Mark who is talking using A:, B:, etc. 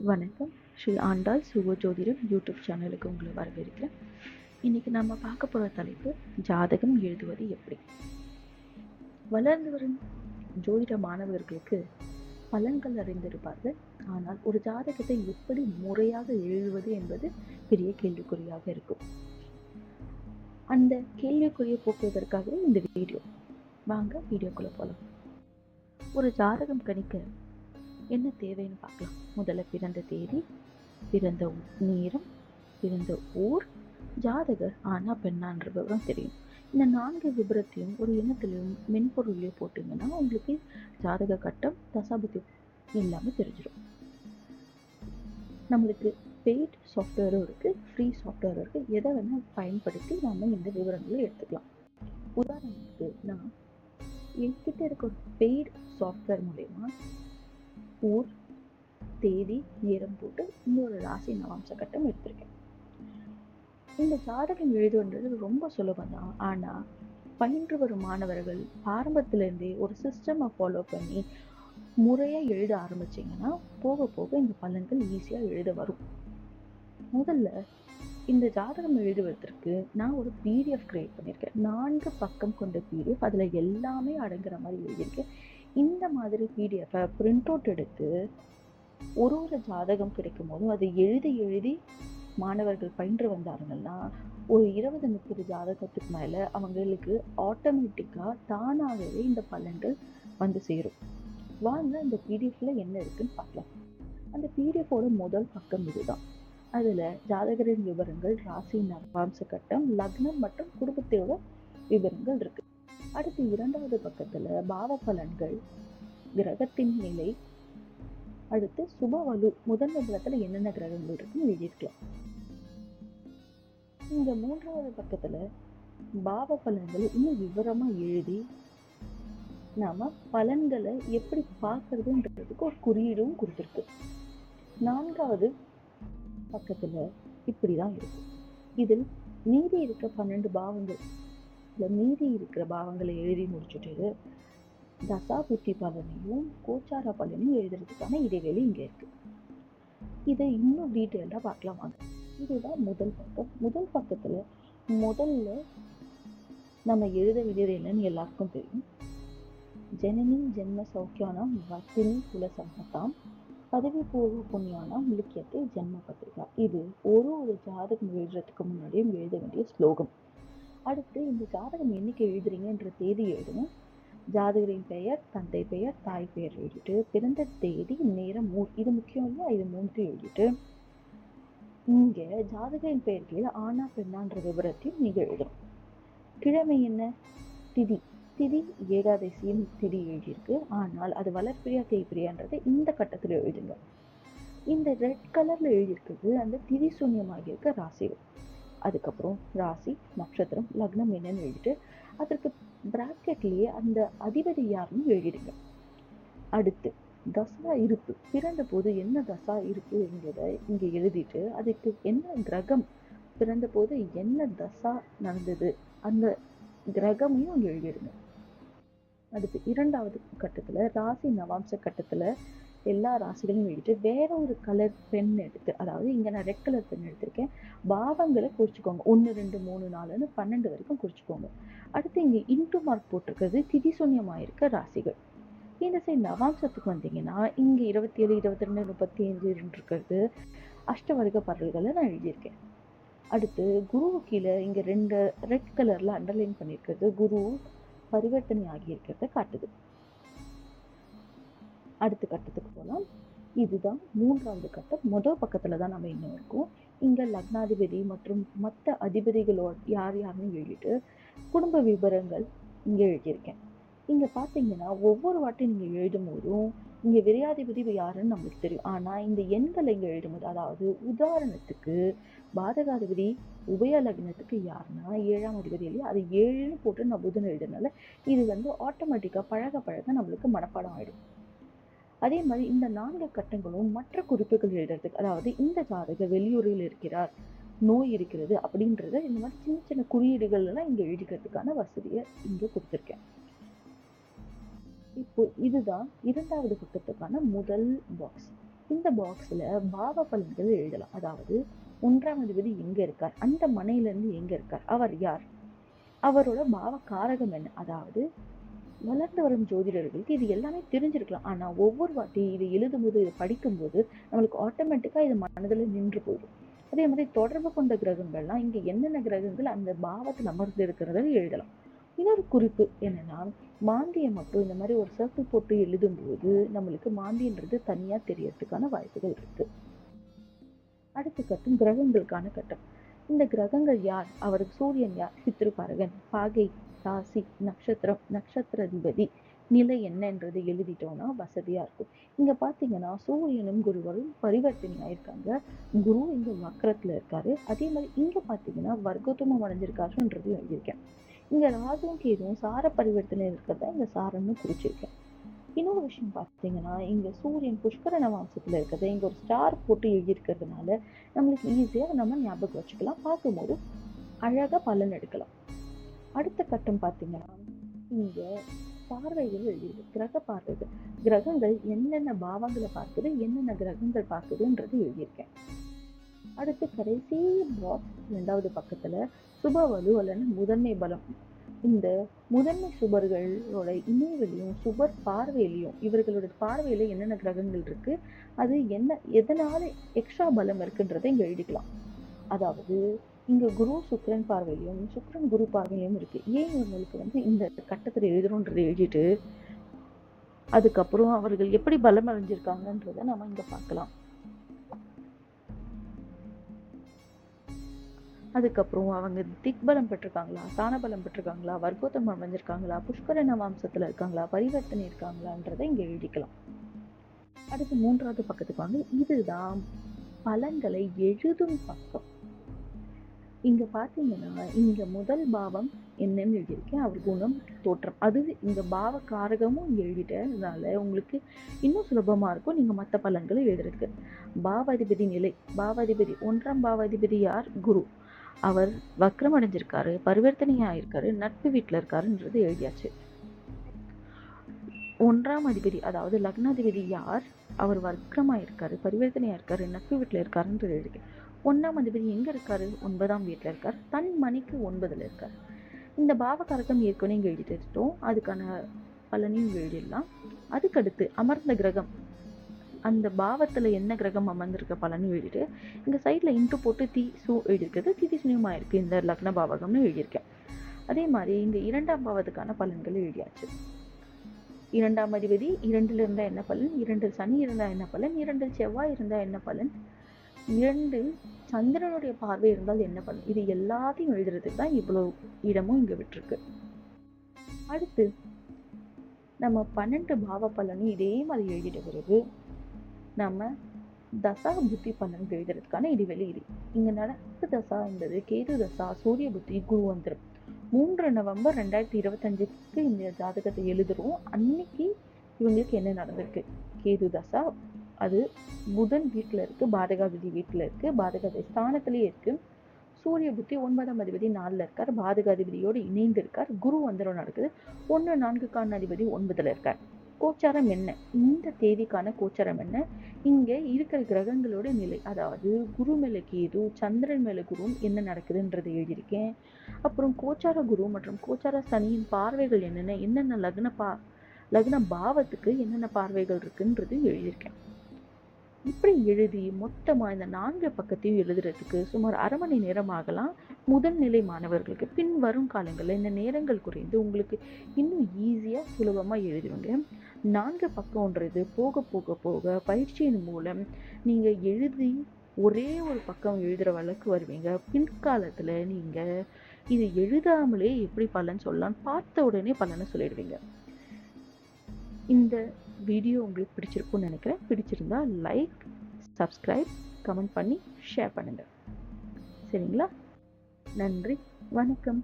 A: வணக்கம். ஸ்ரீ ஆண்டாள் சுகஜோதிடம் யூடியூப் சேனலுக்கு உங்களை வரவேற்கிறேன். இன்னைக்கு நம்ம பார்க்க போகிற தலைப்பு ஜாதகம் எழுதுவது எப்படி. வளர்ந்து வரும் ஜோதிட மாணவர்களுக்கு பலன்கள் அறிந்திருப்பார்கள். ஆனால் ஒரு ஜாதகத்தை எப்படி முறையாக எழுதுவது என்பது பெரிய கேள்விக்குறியாக இருக்கும். அந்த கேள்விக்குறியை போக்குவதற்காகவே இந்த வீடியோ. வாங்க வீடியோக்குள்ள போகலாம். ஒரு ஜாதகம் கணிக்க என்ன தேவைன்னு பார்க்கலாம். முதல்ல பிறந்த தேதி, பிறந்த நேரம், பிறந்த ஊர், ஜாதகர் ஆனா பெண்ணான்ற விவரம் தெரியும். இந்த 4 விபரத்தையும் ஒரு எண்ணத்திலையும் மென்பொருளையோ போட்டிங்கன்னா உங்களுக்கு ஜாதக கட்டம், தசாபுத்தி எல்லாமே தெரிஞ்சிடும். நம்மளுக்கு பெய்ட் சாஃப்ட்வேரும் இருக்கு, ஃப்ரீ சாஃப்ட்வேரும் இருக்கு. எதை வேணா பயன்படுத்தி நம்ம இந்த விவரங்களை எடுத்துக்கலாம். உதாரணத்துக்கு நான் என்கிட்ட இருக்க பெய்ட் சாஃப்ட்வேர் மூலயமா ஊர், தேதி, நேரம் போட்டு இன்னொரு ராசி நவாம்ச கட்டம் எடுத்திருக்கேன். இந்த ஜாதகம் எழுதுன்றது ரொம்ப சுலபம் தான். ஆனா பயின்று வரும் மாணவர்கள் ஆரம்பத்திலிருந்தே ஒரு சிஸ்டமை ஃபாலோ பண்ணி முறையா எழுத ஆரம்பிச்சிங்கன்னா போக போக இந்த பலன்கள் ஈஸியா எழுத வரும். முதல்ல இந்த ஜாதகம் எழுதுவதற்கு நான் ஒரு பிடிஎஃப் கிரியேட் பண்ணியிருக்கேன். 4 பக்கம் கொண்ட பிடிஎஃப். அதுல எல்லாமே அடங்குற மாதிரி எழுதியிருக்கேன். இந்த மாதிரி பிடிஎஃபை பிரிண்ட் அவுட் எடுத்து ஒரு ஜாதகம் கிடைக்கும் போதும் அதை எழுதி மாணவர்கள் பயின்று வந்தாருங்கன்னா ஒரு 20-30 ஜாதகத்துக்கு மேல அவங்களுக்கு ஆட்டோமேட்டிக்கா தானாகவே இந்த பலன்கள் வந்து சேரும். வாங்க இந்த பிடிஎஃப்ல என்ன இருக்குன்னு பார்க்கலாம். அந்த பிடிஎஃபோட முதல் பக்கம் இதுதான். அதுல ஜாதகரின் விவரங்கள், ராசி நவாம்ச கட்டம், லக்னம் மற்றும் குடும்பத்தோட விவரங்கள் இருக்கு. அடுத்து 2வது பக்கத்துல பாவ பலன்கள், கிரகத்தின் நிலை, அடுத்து சுபவலு முதல் இடத்துல என்னென்ன கிரகங்கள் இருக்குன்னு எழுதியிருக்கலாம். இந்த 3வது பக்கத்துல பாவ பலன்களை இன்னும் விவரமா எழுதி நாம பலன்களை எப்படி பார்க்கறதுன்றதுக்கு ஒரு குறியீடும் கொடுத்துருக்கு. 4வது பக்கத்துல இப்படிதான் இருக்கும். இதில் மீதி இருக்க 12 பாவங்கள் மீதி இருக்கிற பாவங்களை எழுதி முடிச்சுட்டு தசா புத்தி பலனையும் கோச்சார பலனையும் எழுதுறதுக்கான இடைவெளி இங்க இருக்கு. இதை இன்னும் டீட்டெயில்டா பார்க்கலாம் வாங்க. இதுதான் முதல் பக்கம். முதல் பக்கத்துல முதல்ல நம்ம எழுத வேண்டியது என்னன்னு எல்லாருக்கும் தெரியும். ஜனனி ஜென்ம சௌக்கியானாம் வர்த்தினி குலசம்பதாம் பதவி பூர்வ புண்ணியானாம் இலக்கியத்தை ஜென்ம பத்திரிகா. இது ஒரு ஜாதகம் எழுதுறதுக்கு முன்னாடியும் எழுத வேண்டிய ஸ்லோகம். அடுத்து இந்த ஜாதகம் என்னைக்கு எழுதுறீங்கன்ற தேதி எழுதணும். ஜாதகரின் பெயர், தந்தை பெயர், தாய் பெயர் எழுதிட்டு பிறந்த தேதி, நேரம், ஊர், இது முக்கியம் இல்லையா, இது 3 எழுதிட்டு இங்க ஜாதகரின் பெயர் கீழே ஆனா பெண்ணான்ற விவரத்தையும் நீங்க எழுதணும். கிழமை என்ன, திதி ஏகாதசியின் திதி எழுதியிருக்கு. ஆனால் அது வளர்பிரியா தேய்பிரியான்றதை இந்த கட்டத்துல எழுதுங்க. இந்த ரெட் கலர்ல எழுதியிருக்கிறது அந்த திதி சூன்யமாக இருக்க ராசிகள். அதுக்கப்புறம் ராசி, நட்சத்திரம், லக்னம் என்னன்னு எழுதிட்டு அதற்கு பிராக்கெட்லயே அந்த அதிபதி யாருன்னு எழுதிடுங்க. அடுத்து தசா இருப்பு, பிறந்த போது என்ன தசா இருக்குங்கிறத இங்க எழுதிட்டு அதுக்கு என்ன கிரகம், பிறந்த போது என்ன தசா நடந்தது அந்த கிரகமையும் அங்க எழுதிடுங்க. அடுத்து 2வது கட்டத்துல ராசி நவாம்ச கட்டத்துல எல்லா ராசிகளையும் எழுதிட்டு வேற ஒரு கலர் பென் எடுத்து, அதாவது இங்க நான் ரெட் கலர் பென் எடுத்திருக்கேன், பாவங்களை குறிச்சுக்கோங்க. 1 2 3 4 12 வரைக்கும் குறிச்சுக்கோங்க. அடுத்து இங்க இன்டு மார்க் போட்டிருக்கிறது திதி சூன்யமாயிருக்க ராசிகள். இந்த சைடு நவாம்சத்துக்கு வந்தீங்கன்னா இங்க 27 22 35 இருக்கிறது அஷ்டவர்க்க பரல்களை நான் எழுதியிருக்கேன். அடுத்து குரு கீழே இங்க 2 ரெட் கலர்ல அண்டர்லைன் பண்ணியிருக்கிறது குரு பரிவர்த்தனை ஆகி இருக்கிறத காட்டுது. அடுத்த கட்டத்துக்கு போலாம். இதுதான் 3வது கட்டம். முதல் பக்கத்துல தான் நம்ம இன்னும் இருக்கோம். இங்க லக்னாதிபதி மற்றும் மற்ற அதிபதிகளோட யாருன்னு எழுதிட்டு குடும்ப விவரங்கள் இங்க எழுதியிருக்கேன். இங்க பாத்தீங்கன்னா ஒவ்வொரு வாட்டி நீங்க எழுதும் போதும் இங்க விரையாதிபதி யாருன்னு நம்மளுக்கு தெரியும். ஆனா இந்த எண்களை இங்க எழுதும்போது, அதாவது உதாரணத்துக்கு பாதகாதிபதி உபய லக்னத்துக்கு யாருன்னா 7ஆம் அதிபதி இல்லையா, அது 7ன்னு போட்டு நான் புதன் எழுதுனால இது ஆட்டோமேட்டிக்கா பழக நம்மளுக்கு மனப்பாடம் ஆயிடும். அதே மாதிரி இந்த 4 கட்டங்களும் மற்ற குறிப்புகள் எழுதுறதுக்கு, அதாவது இந்த ஜாதகர் வெளியூரில் இருக்கிறார், நோய் இருக்கிறது அப்படின்றத இந்த மாதிரி சின்ன சின்ன குறியீடுகள் எல்லாம் இங்க எழுதிக்கிறதுக்கான வசதியை இங்க கொடுத்துருக்கேன். இப்போ இதுதான் 2வது பக்கத்துக்கான முதல் பாக்ஸ். இந்த பாக்ஸ்ல பாவ பலன்கள் எழுதலாம். அதாவது 1ஆம் அதிபதி எங்க இருக்கார், அந்த மனையிலிருந்து எங்க இருக்கார், அவர் யார், அவரோட பாவ காரகம் என்ன. அதாவது வளர்ந்து வரும் ஜோதிடர்களுக்கு இது எல்லாமே தெரிஞ்சிருக்கலாம். ஆனா ஒவ்வொரு வாட்டி இதை எழுதும்போது, இதை படிக்கும்போது நம்மளுக்கு ஆட்டோமேட்டிக்கா இது மனதில் நின்று போயிடும். அதே மாதிரி தொடர்பு கொண்ட கிரகங்கள்லாம் இங்க என்னென்ன கிரகங்கள் அந்த பாவத்தில் அமர்ந்து இருக்கிறத எழுதலாம். இன்னொரு குறிப்பு என்னன்னா, மாந்தியை மட்டும் இந்த மாதிரி ஒரு சர்க்கிள் போட்டு எழுதும்போது நம்மளுக்கு மாந்தின்றது தனியா தெரியறதுக்கான வாய்ப்புகள் இருக்கு. அடுத்த கட்டம் கிரகங்களுக்கான கட்டம். இந்த கிரகங்கள் யார், அவருக்கு சூரியன் யார், பித்ருகாரகன், பாகை, ராசி, நட்சத்திரம், நட்சத்திர அதிபதி, நிலை என்னன்றது எழுதிட்டோம்னா வசதியா இருக்கும். இங்க பாத்தீங்கன்னா சூரியனும் குருவரும் பரிவர்த்தனை இருக்காங்க. குரு இங்க வக்ரத்துல இருக்காரு. அதே மாதிரி இங்க பாத்தீங்கன்னா வர்க்கோத்தமம் அடைஞ்சிருக்காருன்றது எழுதியிருக்கேன். இங்க ராகுவும் கேதுவும் சார பரிவர்த்தனை இருக்கிறதா இந்த சாரம்னு குறிச்சிருக்கேன். இன்னொரு விஷயம் பார்த்தீங்கன்னா, இங்க சூரியன் புஷ்கர நவாம்சத்துல இருக்கிறது இங்க ஒரு ஸ்டார் போட்டு எழுதியிருக்கிறதுனால நம்மளுக்கு ஈஸியா நம்ம ஞாபகம் வச்சுக்கலாம். பார்க்கும்போது அழகா பலன் எடுக்கலாம். அடுத்த கட்டம் பார்த்தீங்கன்னா, இங்க பார்வைகள் எழுதியிருக்கு. கிரக பார்வைகள், கிரகங்கள் என்னென்ன பாவங்களை பார்க்குது, என்னென்ன கிரகங்கள் பார்க்குதுன்றது எழுதியிருக்கேன். அடுத்து கடைசி பாக்ஸ் 2வது பக்கத்துல சுப வலு அல்லது முதன்மை பலம். இந்த முதன்மை சுபர்களோட இணைவிலையும் சுபர் பார்வையிலையும் இவர்களோட பார்வையில என்னென்ன கிரகங்கள் இருக்கு, அது என்ன எதனால எக்ஸ்ட்ரா பலம் இருக்குன்றதை இங்க எழுதிக்கலாம். அதாவது இங்க குரு சுக்கிரன் பார்வையிலையும் சுக்கிரன் குரு பார்வையிலையும் இருக்கு. ஏன் இவங்களுக்கு இந்த கட்டத்துல எழுதணும்ன்றதை எழுதிட்டு அதுக்கப்புறம் அவர்கள் எப்படி பலம் அடைஞ்சிருக்காங்கன்றத நம்ம இங்க பார்க்கலாம். அதுக்கப்புறம் அவங்க திக்பலம் பெற்றிருக்காங்களா, ஸ்தானபலம் பெற்றிருக்காங்களா, வர்க்கோத்தமம் அடைஞ்சிருக்காங்களா, புஷ்கர நவாம்சத்துல இருக்காங்களா, பரிவர்த்தனை இருக்காங்களான்றதை இங்க எழுதிக்கலாம். அடுத்து 3வது பக்கத்துக்கு வாங்க. இதுதான் பலன்களை எழுதும் பக்கம். இங்க பாத்தீங்கன்னா இங்க முதல் பாவம் என்னன்னு எழுதியிருக்கேன், அவர் குணம் தோற்றம். அது இங்க பாவ காரகமும் இங்க எழுதிட்டதுனால உங்களுக்கு இன்னும் சுலபமா இருக்கும் நீங்க மற்ற பலன்களை எழுதுறதுக்கு. பாவாதிபதி நிலை, பாவாதிபதி 1ஆம் பாவாதிபதி யார், குரு. அவர் வக்ரம் அடைஞ்சிருக்காரு, பரிவர்த்தனையா இருக்காரு, நட்பு வீட்டுல இருக்காருன்றது எழுதியாச்சு. 1ஆம் அதிபதி அதாவது லக்னாதிபதி யார், அவர் வக்ரமா இருக்காரு, பரிவர்த்தனையா இருக்காரு, நட்பு வீட்டுல இருக்காருன்றது எழுதிருக்கு. 1ஆம் அதிபதி எங்க இருக்காரு, 9ஆம் வீட்டுல இருக்காரு, தன் மணிக்கு 9ல இருக்காரு. இந்த பாவகாரகம் ஏற்கனவே இங்க எழுதிட்டோம், அதுக்கான பலனையும் எழுதிடலாம். அதுக்கடுத்து அமர்ந்த கிரகம், அந்த பாவத்துல என்ன கிரகம் அமர்ந்திருக்க பலன்னு எழுதிட்டு இங்க சைட்ல இன்ட்டு போட்டு தி சு எழுதியிருக்கிறது திதி சுனியமா இருக்கு இந்த லக்ன பாவகம்னு எழுதியிருக்கேன். அதே மாதிரி இங்க 2ஆம் பாவத்துக்கான பலன்கள் எழுதியாச்சு. 2ஆம் அதிபதி 2ல இருந்தா என்ன பலன், 2 சனி இருந்தா என்ன பலன், 2 செவ்வாய் இருந்தா என்ன பலன், 2 சந்திரனுடைய பார்வை இருந்தால் என்ன பலன், இது எல்லாத்தையும் எழுதுறதுக்கு தான் இவ்வளவு இடமும் இங்க விட்டுருக்கு. அடுத்து நம்ம 12 பாவ பலனும் இதே மாதிரி எழுதிட்ட பிறகு நம்ம தசா புத்தி பலன் எழுதுறதுக்கான இடைவெளி இது. இங்க நடப்பு தசா என்பது கேது தசா, சூரிய புத்தி, குரு வந்துடும். 3 நவம்பர் 2025க்கு இந்த ஜாதகத்தை எழுதுறோம். அன்னைக்கு இவங்களுக்கு என்ன நடந்திருக்கு, கேது தசா அது புதன் வீட்டுல இருக்கு, பாதகாதிபதி வீட்டுல இருக்கு, பாதகாதிபதி ஸ்தானத்திலேயே இருக்கு. சூரிய புத்தி 9ஆம் அதிபதி 4ல இருக்கார், பாதகாதிபதியோடு இணைந்து இருக்கார். குரு வந்தரம் நடக்குது. 1-4க்கான அதிபதி 9ல இருக்கார். கோச்சாரம் என்ன, இந்த தேதிக்கான கோச்சாரம் என்ன, இங்க இருக்கிற கிரகங்களோட நிலை, அதாவது குரு மேல கேது, சந்திரன் மேல குரு என்ன நடக்குதுன்றதை எழுதியிருக்கேன். அப்புறம் கோச்சார குரு மற்றும் கோச்சார சனியின் பார்வைகள் என்னென்ன லக்ன பாவத்துக்கு என்னென்ன பார்வைகள் இருக்குன்றது எழுதியிருக்கேன். இப்படி எழுதி மொத்தமா இந்த 4 பக்கத்தையும் எழுதுறதுக்கு சுமார் அரை மணி நேரம் ஆகலாம் முதல் நிலை மாணவர்களுக்கு. பின் வரும் காலங்களில் இந்த நேரங்கள் குறைந்து உங்களுக்கு இன்னும் ஈஸியா சுலபமா எழுதுவீங்க. 4 பக்கம்ன்றது போக போக போக பயிற்சியின் மூலம் நீங்க எழுதி ஒரே ஒரு பக்கம் எழுதுற வழக்கு வருவீங்க. பிற்காலத்துல நீங்க இது எழுதாமலே எப்படி பலன் சொல்லலாம், பார்த்த உடனே பலனை சொல்லிடுவீங்க. இந்த வீடியோ உங்களுக்கு பிடிச்சிருக்கும்னு நினைக்கிறேன். பிடிச்சிருந்தா லைக், சப்ஸ்கிரைப், கமெண்ட் பண்ணி ஷேர் பண்ணுங்க. சரிங்களா? நன்றி, வணக்கம்.